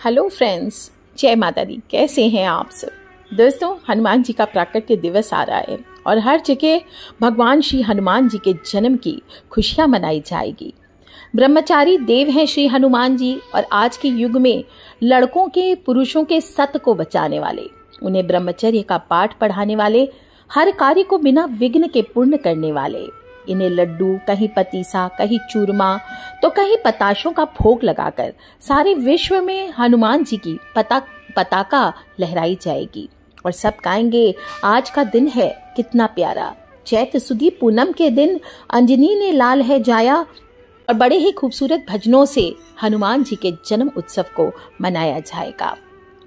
Hello friends, जय माता दी। कैसे हैं आप सब? दोस्तों, हनुमान जी का प्राकट्य दिवस आ रहा है और हर जगह भगवान श्री हनुमान जी के जन्म की खुशियां मनाई जाएगी। ब्रह्मचारी देव हैं श्री हनुमान जी और आज के युग में लड़कों के पुरुषों के सत को बचाने वाले, उन्हें ब्रह्मचर्य का पाठ पढ़ाने वाले, हर कार्य को बिना विघ्न के पूर्ण करने वाले। इन्हें लड्डू, कहीं पतीसा, कहीं चूरमा तो कहीं पताशों का भोग लगाकर सारे विश्व में हनुमान जी की पताका लहराई जाएगी और सब गाएंगे, आज का दिन है कितना प्यारा। चैत्र सुदी पूनम के दिन अंजनी ने लाल है जाया और बड़े ही खूबसूरत भजनों से हनुमान जी के जन्म उत्सव को मनाया जाएगा।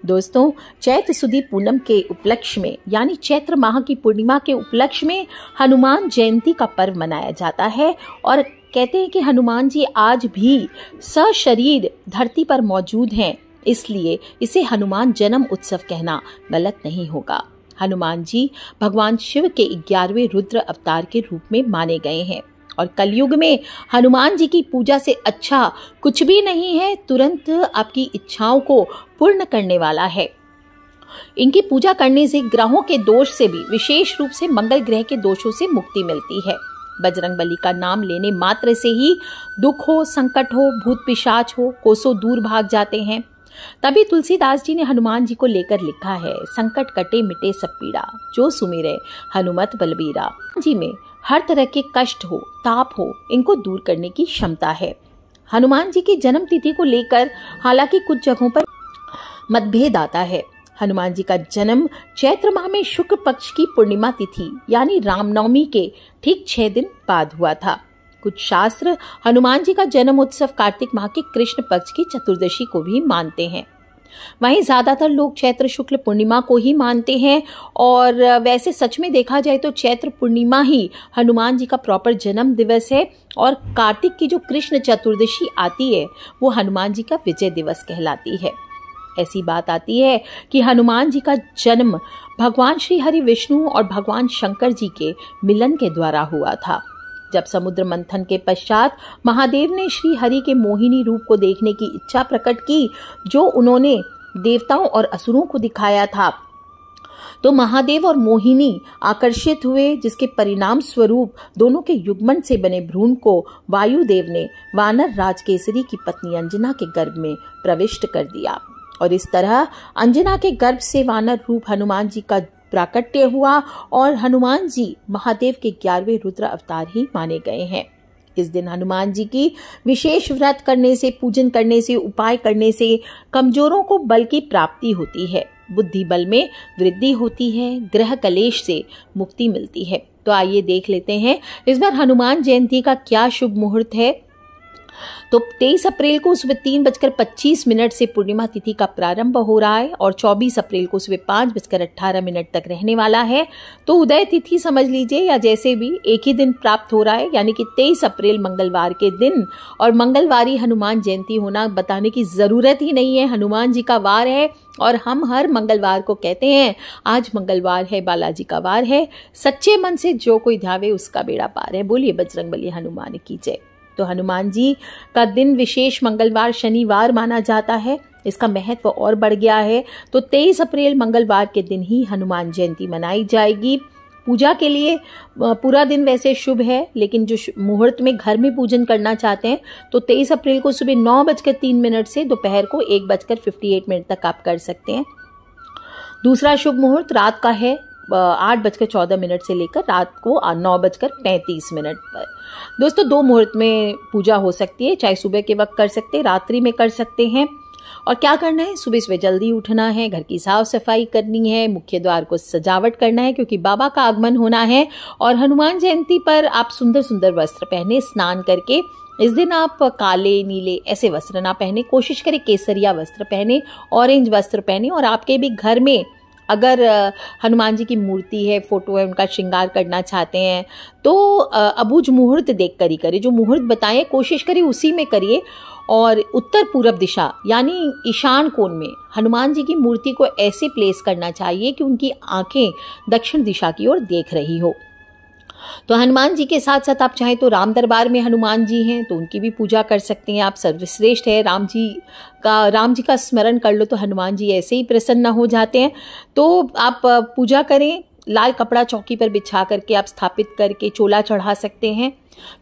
दोस्तों, चैत्र सुदी पूनम के उपलक्ष्य में यानी चैत्र माह की पूर्णिमा के उपलक्ष्य में हनुमान जयंती का पर्व मनाया जाता है और कहते हैं कि हनुमान जी आज भी सशरीर धरती पर मौजूद हैं, इसलिए इसे हनुमान जन्म उत्सव कहना गलत नहीं होगा। हनुमान जी भगवान शिव के 11वें रुद्र अवतार के रूप में माने गए हैं और कलयुग में हनुमान जी की पूजा से अच्छा कुछ भी नहीं है। तुरंत आपकी इच्छाओं को पूर्ण करने वाला है। इनकी पूजा करने से ग्रहों के दोष से भी, विशेष रूप से मंगल ग्रह के दोषों से मुक्ति मिलती है। बजरंगबली का नाम लेने मात्र से ही दुख हो, संकट हो, भूत पिशाच हो, कोसों दूर भाग जाते हैं। तभी तुलसीदास जी ने हनुमान जी को लेकर लिखा है, संकट कटे मिटे सब पीड़ा, जो सुमिरे हनुमत बलबीरा। जी में हर तरह के कष्ट हो, ताप हो, इनको दूर करने की क्षमता है। हनुमान जी की जन्म तिथि को लेकर हालांकि कुछ जगहों पर मतभेद आता है। हनुमान जी का जन्म चैत्र माह में शुक्ल पक्ष की पूर्णिमा तिथि यानी रामनवमी के ठीक 6 दिन बाद हुआ था। कुछ शास्त्र हनुमान जी का जन्म उत्सव कार्तिक माह के कृष्ण पक्ष की चतुर्दशी को भी मानते हैं। वहीं ज्यादातर लोग चैत्र शुक्ल पूर्णिमा को ही मानते हैं और वैसे सच में देखा जाए तो चैत्र पूर्णिमा ही हनुमान जी का प्रॉपर जन्म दिवस है और कार्तिक की जो कृष्ण चतुर्दशी आती है वो हनुमान जी का विजय दिवस कहलाती है। ऐसी बात आती है कि हनुमान जी का जन्म भगवान श्री हरि विष्णु और भगवान शंकर जी के मिलन के द्वारा हुआ था। जब समुद्र मंथन के पश्चात महादेव ने श्री हरि के मोहिनी रूप को देखने की इच्छा प्रकट की, जो उन्होंने देवताओं और असुरों को दिखाया था, तो महादेव और मोहिनी आकर्षित हुए, जिसके परिणाम स्वरूप दोनों के युग्मन से बने भ्रूण को वायुदेव ने वानर राज केसरी की पत्नी अंजना के गर्भ में प्रविष्ट कर दिया और इस तरह अंजना के गर्भ से वानर रूप हनुमान जी का प्राकट्य हुआ और हनुमान जी महादेव के 11वें रुद्र अवतार ही माने गए हैं। इस दिन हनुमान जी की विशेष व्रत करने से, पूजन करने से, उपाय करने से कमजोरों को बल की प्राप्ति होती है, बुद्धि बल में वृद्धि होती है, ग्रह कलेश से मुक्ति मिलती है। तो आइए देख लेते हैं इस बार हनुमान जयंती का क्या शुभ मुहूर्त है। तो 23 अप्रैल को सुबह 3:25 से पूर्णिमा तिथि का प्रारंभ हो रहा है और 24 अप्रैल को सुबह 5:18 तक रहने वाला है। तो उदय तिथि समझ लीजिए या जैसे भी एक ही दिन प्राप्त हो रहा है, यानी कि 23 अप्रैल मंगलवार के दिन, और मंगलवारी हनुमान जयंती होना बताने की जरूरत ही नहीं है। हनुमान जी का वार है और हम हर मंगलवार को कहते हैं आज मंगलवार है, बालाजी का वार है, सच्चे मन से जो कोई ध्यावे उसका बेड़ा पार है। बोलिए बजरंगबली हनुमान की जय। तो हनुमान जी का दिन विशेष मंगलवार शनिवार माना जाता है, इसका महत्व और बढ़ गया है। तो 23 अप्रैल मंगलवार के दिन ही हनुमान जयंती मनाई जाएगी। पूजा के लिए पूरा दिन वैसे शुभ है, लेकिन जो मुहूर्त में घर में पूजन करना चाहते हैं तो 23 अप्रैल को सुबह 9:03 से दोपहर को 1:58 तक आप कर सकते हैं। दूसरा शुभ मुहूर्त रात का है 8:14 से लेकर रात को 9:35 पर। दोस्तों, 2 मुहूर्त में पूजा हो सकती है, चाहे सुबह के वक्त कर सकते हैं, रात्रि में कर सकते हैं। और क्या करना है, सुबह सुबह जल्दी उठना है, घर की साफ सफाई करनी है, मुख्य द्वार को सजावट करना है क्योंकि बाबा का आगमन होना है। और हनुमान जयंती पर आप सुंदर सुंदर वस्त्र पहने, स्नान करके। इस दिन आप काले नीले ऐसे वस्त्र ना पहने, कोशिश करें केसरिया वस्त्र पहने, ऑरेंज वस्त्र पहने। और आपके भी घर में अगर हनुमान जी की मूर्ति है, फोटो है, उनका श्रृंगार करना चाहते हैं तो अबुझ मुहूर्त देखकर ही करिए। जो मुहूर्त बताएं कोशिश करिए उसी में करिए। और उत्तर पूरब दिशा यानी ईशान कोण में हनुमान जी की मूर्ति को ऐसे प्लेस करना चाहिए कि उनकी आंखें दक्षिण दिशा की ओर देख रही हो। तो हनुमान जी के साथ साथ आप चाहें तो राम दरबार में हनुमान जी हैं तो उनकी भी पूजा कर सकते हैं आप। सर्वश्रेष्ठ है, राम जी का स्मरण कर लो तो हनुमान जी ऐसे ही प्रसन्न हो जाते हैं। तो आप पूजा करें, लाल कपड़ा चौकी पर बिछा करके आप स्थापित करके चोला चढ़ा सकते हैं।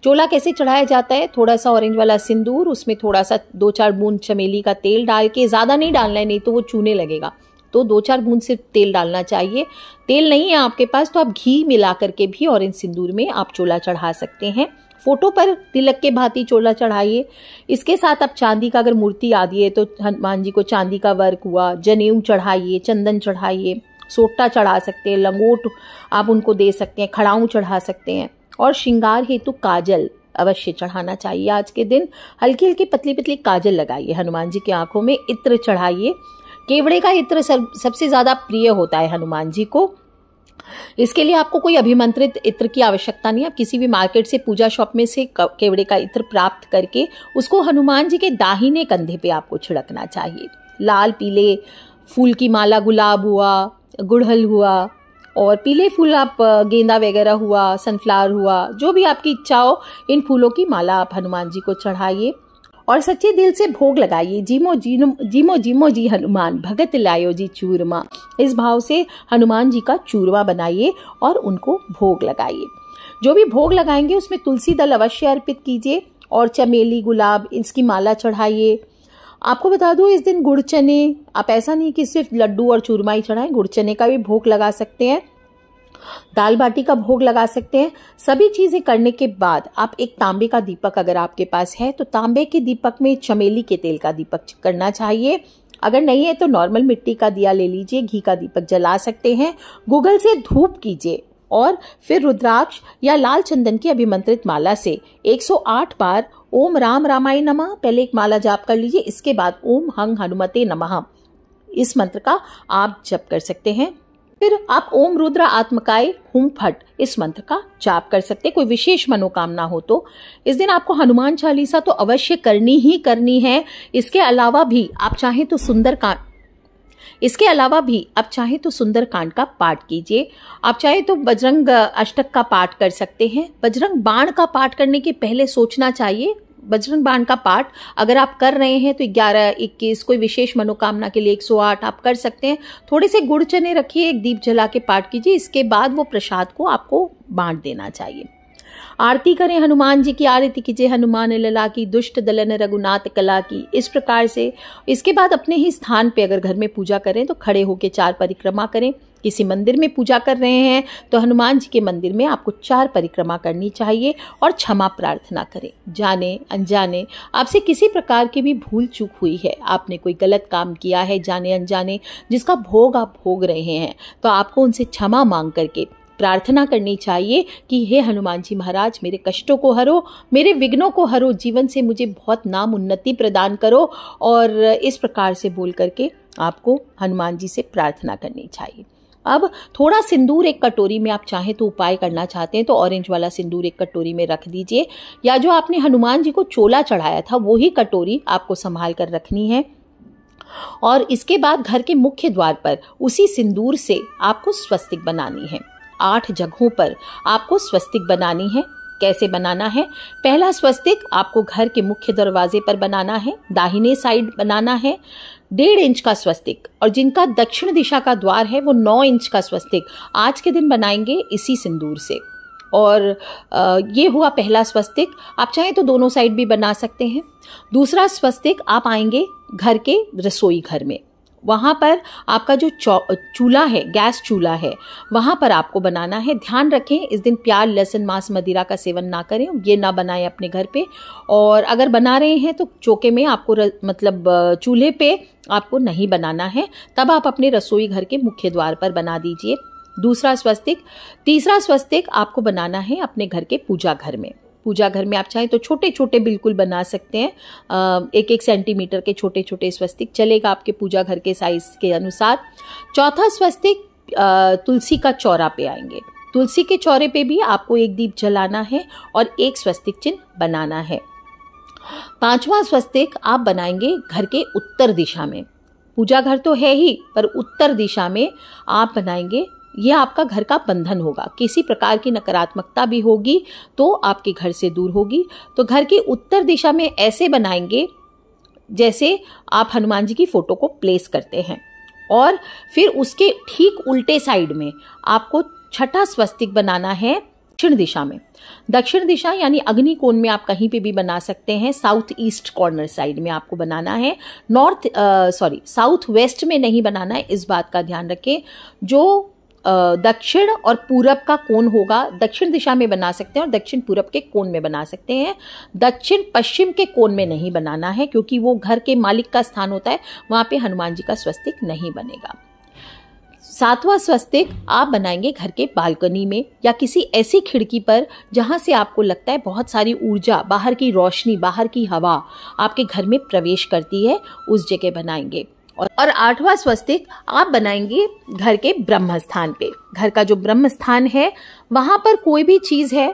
चोला कैसे चढ़ाया जाता है, थोड़ा सा ऑरेंज वाला सिंदूर, उसमें थोड़ा सा 2-4 बूंद चमेली का तेल डाल के, ज़्यादा नहीं डालना है नहीं तो वो चूने लगेगा, तो 2-4 बूंद से तेल डालना चाहिए। तेल नहीं है आपके पास तो आप घी मिला करके भी ऑरेंज सिंदूर में आप चोला चढ़ा सकते हैं। फोटो पर तिलक के भांति चोला चढ़ाइए। इसके साथ आप चांदी का अगर मूर्ति आदि है तो हनुमान जी को चांदी का वर्क हुआ, जनेऊ चढ़ाइए, चंदन चढ़ाइए, सोटा चढ़ा सकते हैं, लंगोट आप उनको दे सकते हैं, खड़ाऊं चढ़ा सकते हैं। और श्रृंगार हेतु काजल अवश्य चढ़ाना चाहिए। आज के दिन हल्की हल्की पतली पतली काजल लगाइए हनुमान जी की आंखों में। इत्र चढ़ाइए, केवड़े का इत्र सबसे ज्यादा प्रिय होता है हनुमान जी को। इसके लिए आपको कोई अभिमंत्रित इत्र की आवश्यकता नहीं है, आप किसी भी मार्केट से, पूजा शॉप में से केवड़े का इत्र प्राप्त करके उसको हनुमान जी के दाहिने कंधे पे आपको छिड़कना चाहिए। लाल पीले फूल की माला, गुलाब हुआ, गुड़हल हुआ, और पीले फूल आप गेंदा वगैरह हुआ, सनफ्लावर हुआ, जो भी आपकी इच्छा हो, इन फूलों की माला आप हनुमान जी को चढ़ाइए और सच्चे दिल से भोग लगाइए। जीमो जीमो जी हनुमान, भगत लायो जी चूरमा। इस भाव से हनुमान जी का चूरमा बनाइए और उनको भोग लगाइए। जो भी भोग लगाएंगे उसमें तुलसी दल अवश्य अर्पित कीजिए और चमेली, गुलाब, इसकी माला चढ़ाइए। आपको बता दूं, इस दिन गुड़ चने, आप ऐसा नहीं कि सिर्फ लड्डू और चूरमा ही चढ़ाएं, गुड़ चने का भी भोग लगा सकते हैं, दाल बाटी का भोग लगा सकते हैं। सभी चीजें करने के बाद आप एक तांबे का दीपक अगर आपके पास है तो तांबे के दीपक में चमेली के तेल का दीपक करना चाहिए। अगर नहीं है तो नॉर्मल मिट्टी का दिया ले लीजिए, घी का दीपक जला सकते हैं। गूगल से धूप कीजिए और फिर रुद्राक्ष या लाल चंदन की अभिमंत्रित माला से 108 बार ओम राम रामाय नमः पहले एक माला जाप कर लीजिए। इसके बाद ओम हंग हनुमते नमः इस मंत्र का आप जप कर सकते हैं। फिर आप ओम रुद्र आत्मकाय हुम फट इस मंत्र का जाप कर सकते हैं। कोई विशेष मनोकामना हो तो इस दिन आपको हनुमान चालीसा तो अवश्य करनी ही करनी है। इसके अलावा भी आप चाहें तो सुंदरकांड का पाठ कीजिए। आप चाहे तो बजरंग अष्टक का पाठ कर सकते हैं। बजरंग बाण का पाठ करने के पहले सोचना चाहिए। बजरंग बाण का पाठ अगर आप कर रहे हैं तो 11, 21, कोई विशेष मनोकामना के लिए 108 आप कर सकते हैं। थोड़े से गुड़ चने रखिए, एक दीप जला के पाठ कीजिए। इसके बाद वो प्रसाद को आपको बांट देना चाहिए। आरती करें, हनुमान जी की आरती कीजिए। हनुमान लला की, दुष्ट दलन रघुनाथ कला की, इस प्रकार से। इसके बाद अपने ही स्थान पे अगर घर में पूजा करें तो खड़े होकर 4 परिक्रमा करें। किसी मंदिर में पूजा कर रहे हैं तो हनुमान जी के मंदिर में आपको 4 परिक्रमा करनी चाहिए और क्षमा प्रार्थना करें। जाने अनजाने आपसे किसी प्रकार की भी भूल चूक हुई है, आपने कोई गलत काम किया है जाने अनजाने, जिसका भोग आप भोग रहे हैं, तो आपको उनसे क्षमा मांग करके प्रार्थना करनी चाहिए कि हे हनुमान जी महाराज, मेरे कष्टों को हरो, मेरे विघ्नों को हरो, जीवन से मुझे बहुत नाम उन्नति प्रदान करो। और इस प्रकार से बोल करके आपको हनुमान जी से प्रार्थना करनी चाहिए। अब थोड़ा सिंदूर एक कटोरी में, आप चाहें तो उपाय करना चाहते हैं तो ऑरेंज वाला सिंदूर एक कटोरी में रख दीजिए, या जो आपने हनुमान जी को चोला चढ़ाया था वो ही कटोरी आपको संभाल कर रखनी है। और इसके बाद घर के मुख्य द्वार पर उसी सिंदूर से आपको स्वस्तिक बनानी है। 8 जगहों पर आपको स्वस्तिक बनानी है। कैसे बनाना है? पहला स्वस्तिक आपको घर के मुख्य दरवाजे पर बनाना है, दाहिने साइड बनाना है 1.5 इंच का स्वस्तिक, और जिनका दक्षिण दिशा का द्वार है वो 9 इंच का स्वस्तिक आज के दिन बनाएंगे इसी सिंदूर से। और ये हुआ पहला स्वस्तिक। आप चाहें तो दोनों साइड भी बना सकते हैं। दूसरा स्वस्तिक आप आएंगे घर के रसोई घर में, वहां पर आपका जो चूल्हा है, गैस चूल्हा है, वहां पर आपको बनाना है। ध्यान रखें इस दिन प्याज, लहसुन, मांस, मदिरा का सेवन ना करें, ये ना बनाएं अपने घर पे। और अगर बना रहे हैं तो चौके में आपको मतलब चूल्हे पे आपको नहीं बनाना है, तब आप अपने रसोई घर के मुख्य द्वार पर बना दीजिए दूसरा स्वस्तिक। तीसरा स्वस्तिक आपको बनाना है अपने घर के पूजा घर में। पूजा घर में आप चाहें तो छोटे छोटे बिल्कुल बना सकते हैं, 1-1 सेंटीमीटर के छोटे छोटे स्वस्तिक चलेगा आपके पूजा घर के साइज के अनुसार। चौथा स्वस्तिक तुलसी का चौरा पे आएंगे। तुलसी के चौरे पे भी आपको एक दीप जलाना है और एक स्वस्तिक चिन्ह बनाना है। 5वां स्वस्तिक आप बनाएंगे घर के उत्तर दिशा में। पूजा घर तो है ही, पर उत्तर दिशा में आप बनाएंगे ये आपका घर का बंधन होगा। किसी प्रकार की नकारात्मकता भी होगी तो आपके घर से दूर होगी। तो घर की उत्तर दिशा में ऐसे बनाएंगे जैसे आप हनुमान जी की फोटो को प्लेस करते हैं, और फिर उसके ठीक उल्टे साइड में आपको छठा स्वस्तिक बनाना है दक्षिण दिशा में। दक्षिण दिशा यानी अग्नि कोण में आप कहीं पे भी बना सकते हैं। साउथ ईस्ट कॉर्नर साइड में आपको बनाना है, साउथ वेस्ट में नहीं बनाना है, इस बात का ध्यान रखें। जो दक्षिण और पूरब का कोण होगा, दक्षिण दिशा में बना सकते हैं और दक्षिण पूरब के कोण में बना सकते हैं। दक्षिण पश्चिम के कोण में नहीं बनाना है, क्योंकि वो घर के मालिक का स्थान होता है, वहां पे हनुमान जी का स्वस्तिक नहीं बनेगा। सातवां स्वस्तिक आप बनाएंगे घर के बालकनी में या किसी ऐसी खिड़की पर जहां से आपको लगता है बहुत सारी ऊर्जा, बाहर की रोशनी, बाहर की हवा आपके घर में प्रवेश करती है, उस जगह बनाएंगे। और आठवां स्वस्तिक आप बनाएंगे घर के ब्रह्म स्थान पे। घर का जो ब्रह्म स्थान है वहां पर कोई भी चीज है,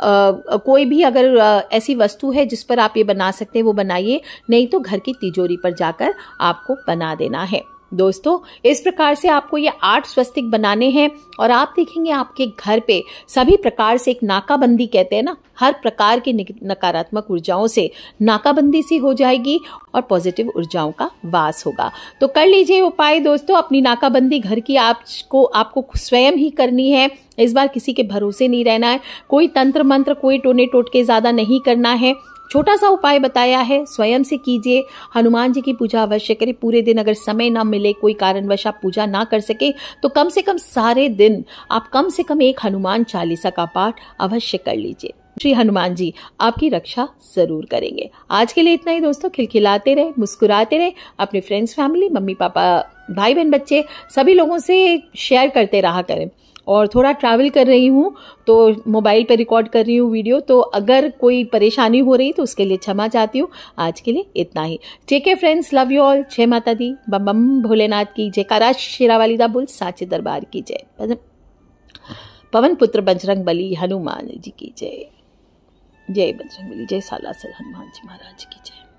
कोई भी अगर ऐसी वस्तु है जिस पर आप ये बना सकते हैं वो बनाइए, नहीं तो घर की तिजोरी पर जाकर आपको बना देना है। दोस्तों, इस प्रकार से आपको ये 8 स्वस्तिक बनाने हैं और आप देखेंगे आपके घर पे सभी प्रकार से एक नाकाबंदी, कहते हैं ना, हर प्रकार की नकारात्मक ऊर्जाओं से नाकाबंदी सी हो जाएगी और पॉजिटिव ऊर्जाओं का वास होगा। तो कर लीजिए उपाय दोस्तों, अपनी नाकाबंदी घर की आपको स्वयं ही करनी है। इस बार किसी के भरोसे नहीं रहना है, कोई तंत्र मंत्र, कोई टोने टोटके ज्यादा नहीं करना है। छोटा सा उपाय बताया है, स्वयं से कीजिए। हनुमान जी की पूजा अवश्य करें। पूरे दिन अगर समय ना मिले, कोई कारणवश आप पूजा ना कर सके, तो कम से कम सारे दिन आप कम से कम एक हनुमान चालीसा का पाठ अवश्य कर लीजिए। श्री हनुमान जी आपकी रक्षा जरूर करेंगे। आज के लिए इतना ही दोस्तों। खिलखिलाते रहे, मुस्कुराते रहे, अपने फ्रेंड्स, फैमिली, मम्मी पापा, भाई बहन, बच्चे, सभी लोगों से शेयर करते रहा करें। और थोड़ा ट्रैवल कर रही हूँ तो मोबाइल पे रिकॉर्ड कर रही हूँ वीडियो, तो अगर कोई परेशानी हो रही तो उसके लिए क्षमा चाहती हूँ। आज के लिए इतना ही। ठीक है फ्रेंड्स, लव यू ऑल। जय माता दी, बम बम भोलेनाथ की जयकारा, शेरावाली दा बुल, साचे दरबार की जय, पवन पुत्र बजरंग बली हनुमान जी की जय। जय बजरंग बली, जय सालासर हनुमान जी महाराज की जय।